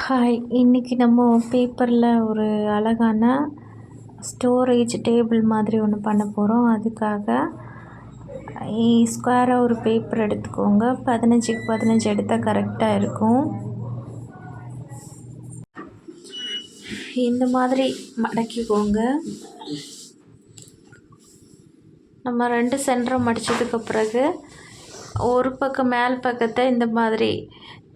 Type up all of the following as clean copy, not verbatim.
Hi, இன்றைக்கி நம்ம பேப்பரில் ஒரு அழகான ஸ்டோரேஜ் டேபிள் மாதிரி ஒன்று பண்ண போகிறோம். அதுக்காக ஸ்கொயராக ஒரு பேப்பர் எடுத்துக்கோங்க. 15க்கு 15 எடுத்தால் கரெக்டாக இருக்கும். இந்த மாதிரி மடக்கிக்கோங்க. நம்ம 2 சென்டரும் மடித்ததுக்கு பிறகு ஒரு பக்கம் மேல் பக்கத்தை இந்த மாதிரி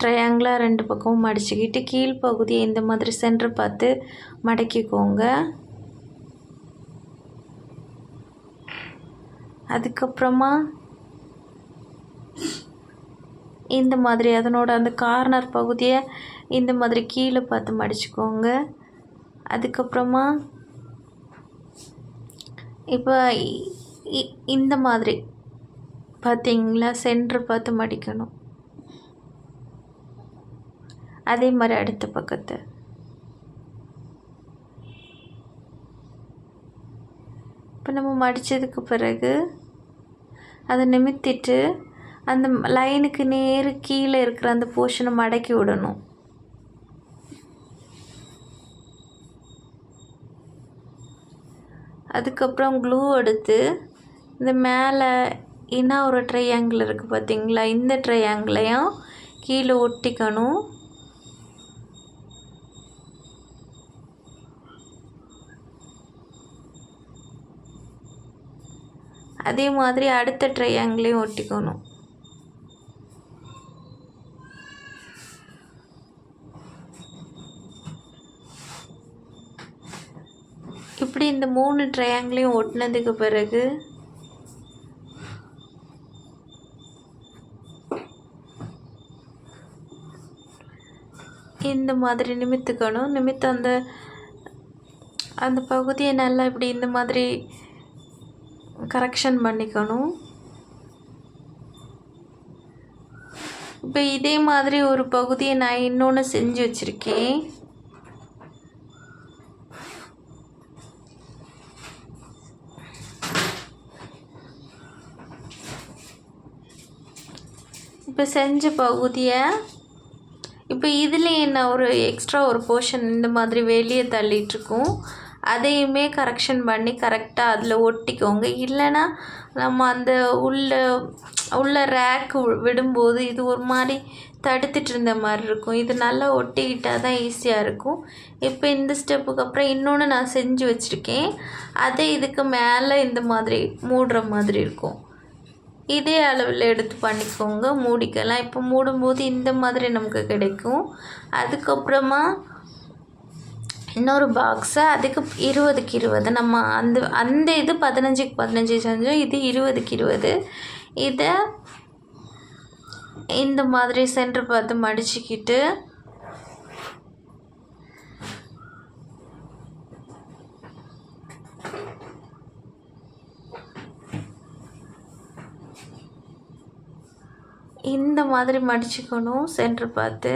ட்ரையாங்கிளாக 2 பக்கமும் மடிச்சுக்கிட்டு கீழ்ப்பகுதியை இந்த மாதிரி சென்டர் பார்த்து மடக்கிக்கோங்க. அதுக்கப்புறமா இந்த மாதிரி அதனோட அந்த கார்னர் பகுதியை இந்த மாதிரி கீழே பார்த்து மடிச்சுக்கோங்க. அதுக்கப்புறமா இப்போ இந்த மாதிரி பார்த்தீங்களா, சென்டர் பார்த்து மடிக்கணும். அதே மாதிரி அடுத்த பக்கத்தை இப்போ நம்ம மடித்ததுக்கு பிறகு அதை நிமித்திட்டு அந்த லைனுக்கு நேர் கீழே இருக்கிற அந்த போர்ஷனை மடக்கி விடணும். அதுக்கப்புறம் க்ளூ எடுத்து இந்த மேலே இன்னும் ஒரு ட்ரையாங்கிள் இருக்குது பார்த்தீங்களா, இந்த ட்ரையாங்கிளையும் கீழே ஒட்டிக்கணும். அதே மாதிரி அடுத்த ட்ரையாங்கிளையும் ஒட்டிக்கணும். இப்படி இந்த 3 ட்ரையாங்கிளையும் ஒட்டினதுக்கு பிறகு இந்த மாதிரி நிமித்துக்கணும். நிமித்து அந்த பகுதியை நல்லா இப்படி இந்த மாதிரி கரெக்ஷன் பண்ணிக்கணும். இப்போ இதே மாதிரி ஒரு பகுதியை நான் இன்னொன்று செஞ்சு வச்சுருக்கேன். இப்போ செஞ்ச பகுதியை இப்போ இதுலேயே என்ன ஒரு எக்ஸ்ட்ரா ஒரு போர்ஷன் இந்த மாதிரி வெளியே தள்ளிகிட்ருக்கும். அதையுமே கரெக்ஷன் பண்ணி கரெக்டாக அதில் ஒட்டிக்கோங்க. இல்லைன்னா நம்ம அந்த உள்ள ரேக்கு விடும்போது இது ஒரு மாதிரி தடுத்துட்டு இருந்த மாதிரி இருக்கும். இது நல்லா ஒட்டிக்கிட்டால் தான் ஈஸியாக இருக்கும். இப்போ இந்த ஸ்டெப்புக்கு அப்புறம் இன்னொன்று நான் செஞ்சு வச்சுருக்கேன். அதே இதுக்கு மேலே இந்த மாதிரி மூடுற மாதிரி இருக்கும். இதே அளவில் எடுத்து பண்ணிக்கோங்க, மூடிக்கலாம். இப்போ மூடும்போது இந்த மாதிரி நமக்கு கிடைக்கும். அதுக்கப்புறமா இன்னொரு பாக்ஸை அதுக்கு 20க்கு 20 நம்ம அந்த இது 15க்கு 15 செஞ்சோம். இது 20க்கு 20. இதை இந்த மாதிரி சென்டர் பார்த்து மடிச்சுக்கிட்டு இந்த மாதிரி மடிச்சுக்கணும். சென்டர் பார்த்து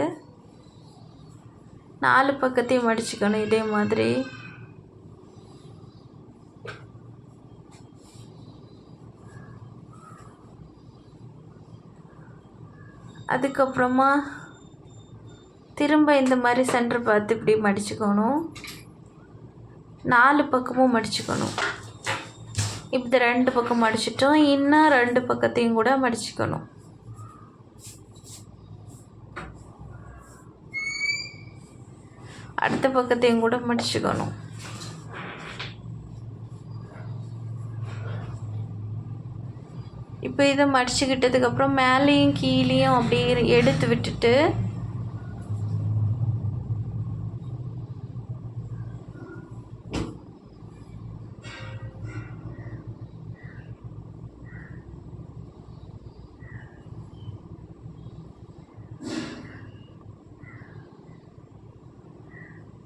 4 பக்கத்தையும் மடிச்சுக்கணும் இதே மாதிரி. அதுக்கப்புறமா திரும்ப இந்த மாதிரி சென்டர் பார்த்து இப்படி மடிச்சுக்கணும். 4 பக்கமும் மடிச்சுக்கணும். இப்படி 2 பக்கம் மடிச்சிட்டோம். இன்னும் 2 பக்கத்தையும் கூட மடிச்சுக்கணும். அடுத்த பக்கத்தையும் கூட மடிச்சுக்கணும். இப்போ இதை மடிச்சுக்கிட்டதுக்கப்புறம் மேலேயும் கீழேயும் அப்படியே எடுத்து விட்டுட்டு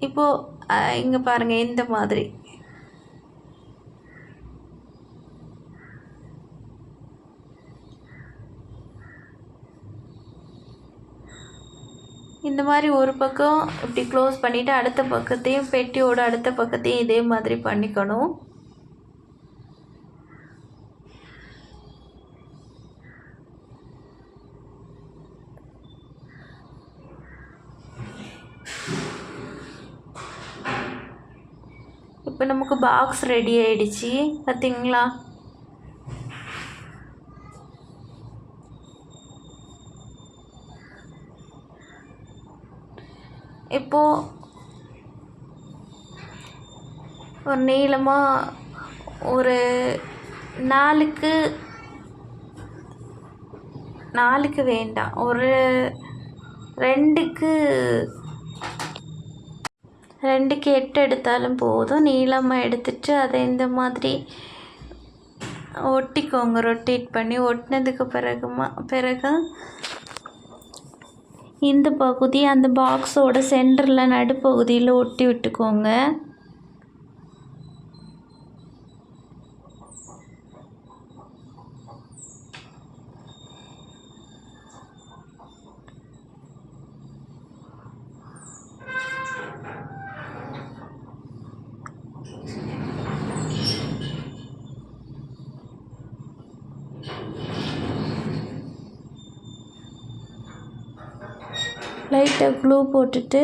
இப்போது இங்கே பாருங்கள், இந்த மாதிரி இந்த மாதிரி ஒரு பக்கம் இப்படி க்ளோஸ் பண்ணிவிட்டு அடுத்த பக்கத்தையும் பெட்டியோட அடுத்த பக்கத்தையும் இதே மாதிரி பண்ணிக்கணும். இப்போ நமக்கு பாக்ஸ் ரெடி ஆயிடுச்சு பார்த்தீங்களா. இப்போது ஒரு நீளமாக ஒரு 4க்கு வேண்டாம், ஒரு 2க்கு 8 எடுத்தாலும் போதும். நீளமாக எடுத்துட்டு அதை இந்த மாதிரி ஒட்டிக்கோங்க. ரொட்டேட் பண்ணி ஒட்டினதுக்கு பிறகு இந்த பகுதி அந்த பாக்ஸோட சென்டரில் நடுப்பகுதியில் ஒட்டி விட்டுக்கோங்க. லைட்டாக க்ளூ போட்டுட்டு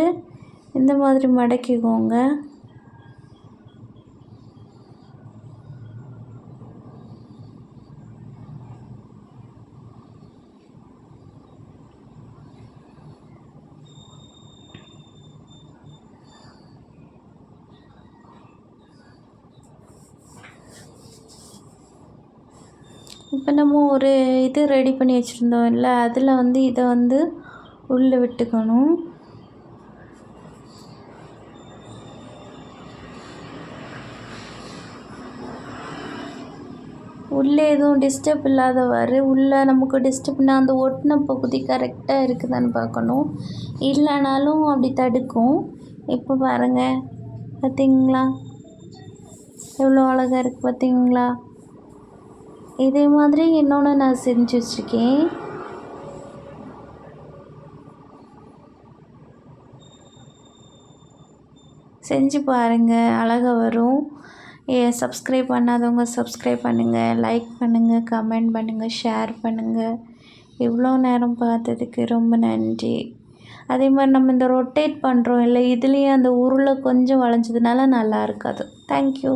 இந்த மாதிரி மடக்கிக்கோங்க. இப்போ நம்ம ஒரு இது ரெடி பண்ணி வச்சுருந்தோம் இல்லை, அதில் வந்து இதை வந்து உள்ளே விட்டுக்கணும். உள்ளே எதுவும் டிஸ்டர்ப் இல்லாதவாறு, உள்ளே நமக்கு டிஸ்டர்ப்னா அந்த ஒட்டின பகுதி கரெக்டாக இருக்குதான்னு பார்க்கணும். இல்லைனாலும் அப்படி தடுக்கும். இப்போ பாருங்கள், பார்த்தீங்களா எவ்வளோ அழகாக இருக்குது பார்த்தீங்களா. இதே மாதிரி இன்னொன்று நான் செஞ்சு வச்சுருக்கேன். செஞ்சு பாருங்கள், அழகாக வரும். சப்ஸ்கிரைப் பண்ணாதவங்க சப்ஸ்கிரைப் பண்ணுங்கள், லைக் பண்ணுங்கள், கமெண்ட் பண்ணுங்கள், ஷேர் பண்ணுங்கள். இவ்வளோ நேரம் பார்த்ததுக்கு ரொம்ப நன்றி. அதே மாதிரி நம்ம இந்த ரொட்டேட் பண்ணுறோம் இல்லை, இதுலேயும் அந்த உருளை கொஞ்சம் வளைஞ்சதுனால நல்லா இருக்காது. தேங்க்யூ.